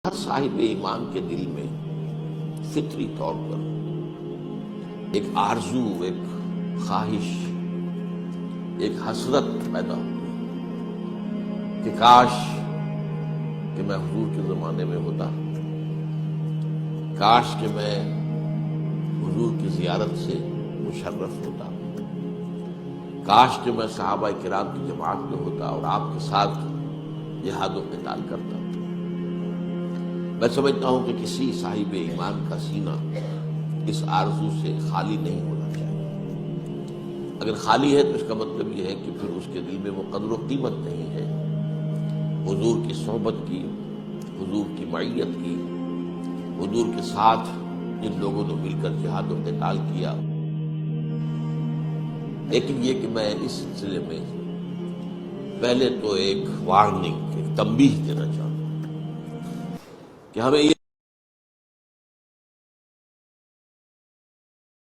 ہر صاحب ایمان کے دل میں فطری طور پر ایک آرزو، ایک خواہش، ایک حسرت پیدا ہوتی ہے کہ کاش کہ میں حضور کے زمانے میں ہوتا، کاش کہ میں حضور کی زیارت سے مشرف ہوتا، کاش کہ میں صحابہ کرام کی جماعت میں ہوتا اور آپ کے ساتھ جہاد و قتال کرتا۔ میں سمجھتا ہوں کہ کسی صاحب ایمان کا سینہ اس آرزو سے خالی نہیں ہونا چاہیے۔ اگر خالی ہے تو اس کا مطلب یہ ہے کہ پھر اس کے دل میں وہ قدر و قیمت نہیں ہے حضور کی صحبت کی، حضور کی معیت کی، حضور کے ساتھ جن لوگوں نے مل کر جہاد و قتال کیا۔ لیکن یہ کہ میں اس سلسلے میں پہلے تو ایک وارننگ، ایک تنبیہ دینا چاہتا ہوں کہ ہمیں یہ